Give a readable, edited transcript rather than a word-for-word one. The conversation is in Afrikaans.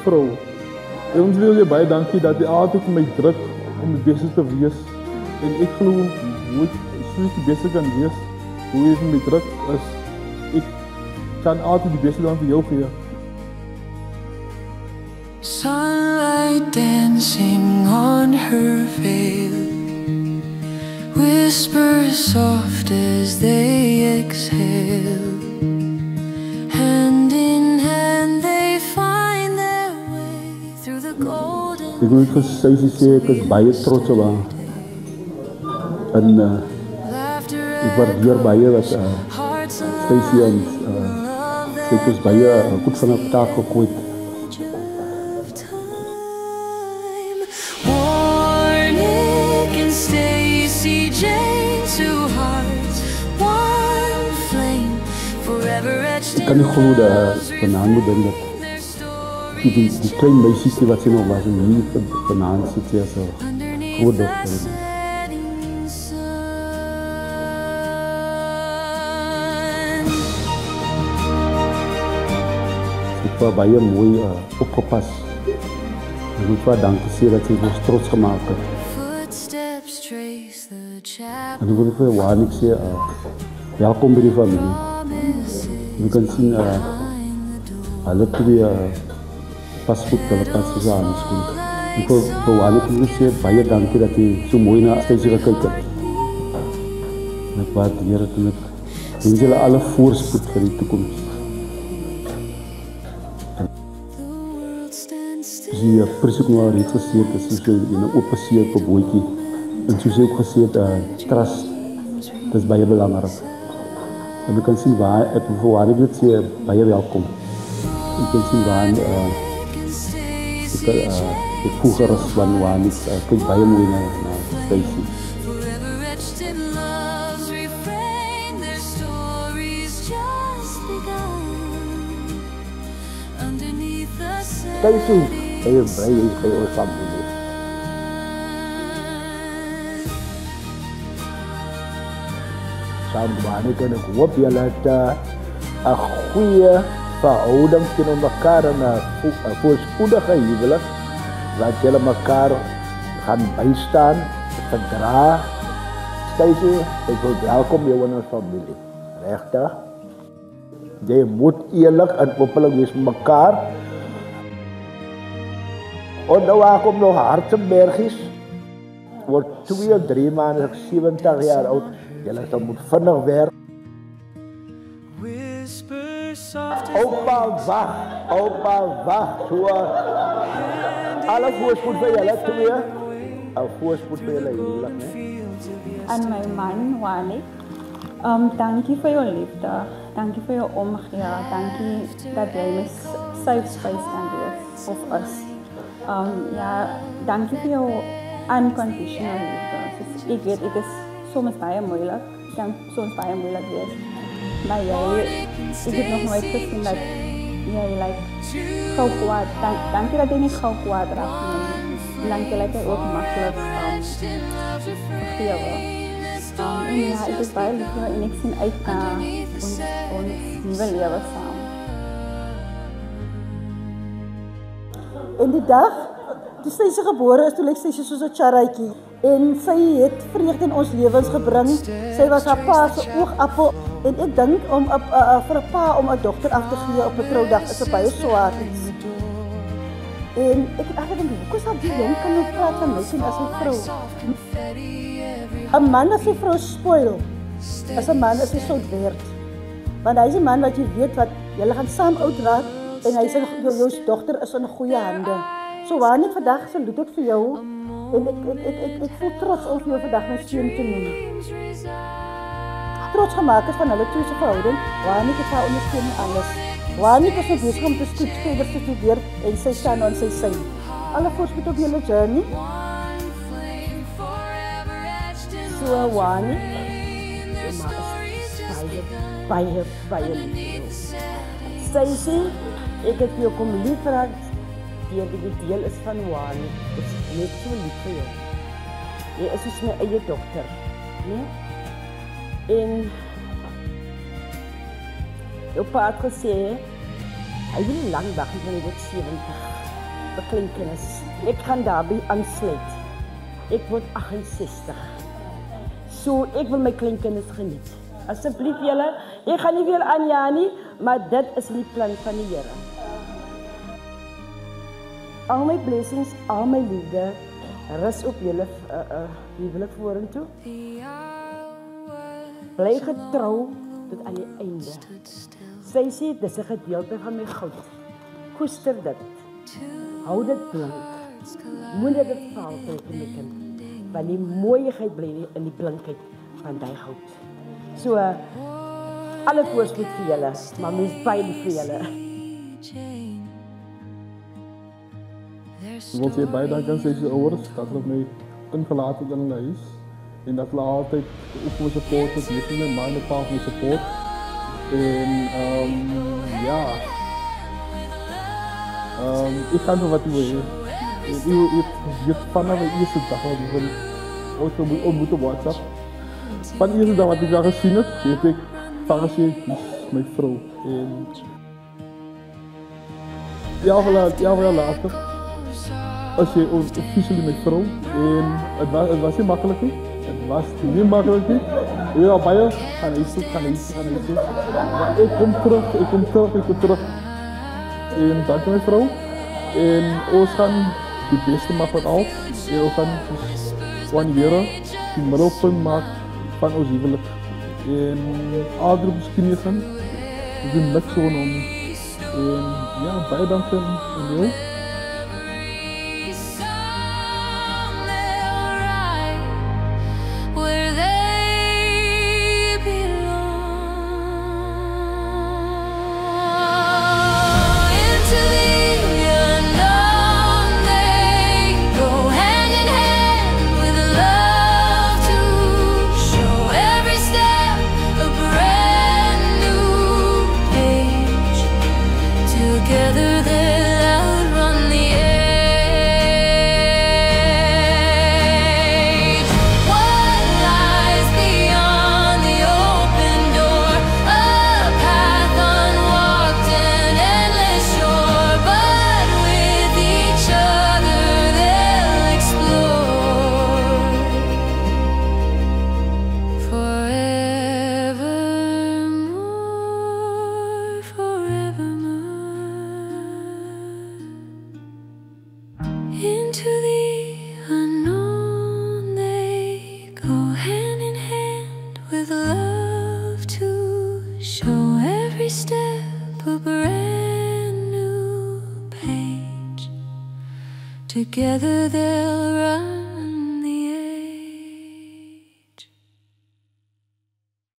vrou. En ons wil jou baie dankie dat jy altyd vir my druk om die beste te wees. En ek glo hoe ek soos die beste kan wees, hoe jy vir my druk is, ek kan altyd die beste dan vir jou gee. Sunlight dancing on her veil, whispers soft as they exhale. Hand in hand they find their way through the golden. Ek moet vir Stacey sê ek is baie trots op haar. En ek waardeer baie wat Stacey en sy het ons baie goed van haar taak gekooi. Ik kan niet geloven dat Banaan moet doen dat die klein meisje wat ze nog was en hier Banaan zit hier zo groot dochter. Ik was bij je mooi opgepast. Ik moet wel danken zeggen dat ze ons trots gemaakt heeft. En ik wil even waarlijk zeggen, welkom bij die familie. Je kan zien, alle twee pas goed gelepas is aan de school. Ik wil waarlijk zeggen, baie dankie dat je zo mooi naar Stacey gekeken hebt. En ik waardeer het en ik wens jullie alle voorspoed voor de toekomst. Die persoon waar iets gezegd is, is een opgezet op bootje. En zoals je ook gezegd, trust, dat is baie belangrijk. En je kan zien waar, waar ik dit zie, baie welkom. Je kan zien waar, ik voel gerust van waar ik kijk baie mooi naar Stacey. Stacey, ik ben blij dat je ons familie. Samen kan ik hoop je dat een goede verhouding tussen elkaar en een voorspoedige huwelijk, dat jullie elkaar gaan bijstaan, verdragen. Stacey, ik wil welkom jou in onze familie. Rechtig? Je moet eerlijk en openlijk wees met elkaar. Onderweg kom nog Hartzenbergies, wordt 2 of 3 maanden, 70 jaar oud. Jullie moet vinnig werken. Opa wacht. So, alle voorspoed bij jullie twee. Een voorspoed bij jullie huwelijk. En mijn man, Wanik. Dankie voor je liefde. Dankie voor je omgee. Dankie dat jij mijn safe space kan wees. Of us. Ja, dankie voor jouw unconditional liefde. Dus ik weet, het is soms baie moeilijk. Het kan soms baie moeilijk wees. Maar jij, ik heb nog nooit gezien dat jij gauw kwaad. Dankie dat je niet gauw kwaad raakt. Dankie dat je ook makkelijk vergeven. En ja, het is baie liefde en ik zie uit naar ons nieuwe leven samen. En die dag, toe Stacey gebore is, toe lyk Stacey soos 'n charretjie. En sy het vreugde in ons lewens gebring. Sy was haar pa se oogappel. En ek dink om vir 'n pa om 'n dogter af te gee op 'n troudag is 'n baie swaar iets. En ek het altyd gedink, hoe sou die jong kan nou praat van my sien as 'n vrou? 'n Man as sy vrou spoil, as 'n man is hy sout werd. Want hy is 'n man wat jy weet wat, julle gaan saam oud raak. En hy sê, jou dogter is in goeie hande. So Wanik, vandag salute ek vir jou. En ek voel trots om vir jou vandag my seun te noem. Trots gemaak is van hulle twee se verhouding. Wanik het haar ondersteun in alles. Wanik is besig om verder te studeer en sy staan aan sy sy. Alle voorspoed op julle journey. So Wanik, maar is baie lief. Stacey, ek het jou kom liefraak, die deel is van Wanik. Dit is net so lief vir jou. Jy is soos my eie dokter, nee? En jou pa het gesê, hy wil lang wag, want hy word 70. bekleinkennis. Ek gaan daarbey aansluit. Ek word 68. So ek wil my kleinkinders geniet. Asseblief julle, ek gaan nie weer aan ja nie, maar dit is die plan van die Here. Al my blessings, al my liefde, rus op julle huwelik vorentoe. Bly getrou tot aan die einde. Sy sê, dis 'n gedeelte van my goud. Koester dit. Hou dit blank. Moenie dit faal trek in my kind. Want die mooiigheid bly in die blankheid van die goud. So, alle voorspoed vir julle, maar mens baie lief vir julle. Ik wil zeer baie dank aan zijn ouders dat ze mij ingelaten in hun huis. En dat ze altijd ook voor support is, niet mijn man en pa voor support. En ja, ik ga doen wat u wil. Je vanaf de eerste dag wat ik wil ooit ontmoeten op WhatsApp. Van de eerste dag wat ik daar gezien heb, weet ik, Farasje is mijn vrouw. En 11 jaar later, als je officieel met vrouw, en het was niet makkelijk. Het was niet makkelijk. Ik wil al bij je gaan eten. Maar ik kom terug. En dank mijn vrouw. En we gaan de beste maken van alles. En we gaan wanneer die middelpunt maken van ons huwelijk. En andere beschikingen, we doen niks gewoon om. En ja, baie dank aan jou. Into the unknown they go hand in hand with love to show every step a brand new page. Together they'll run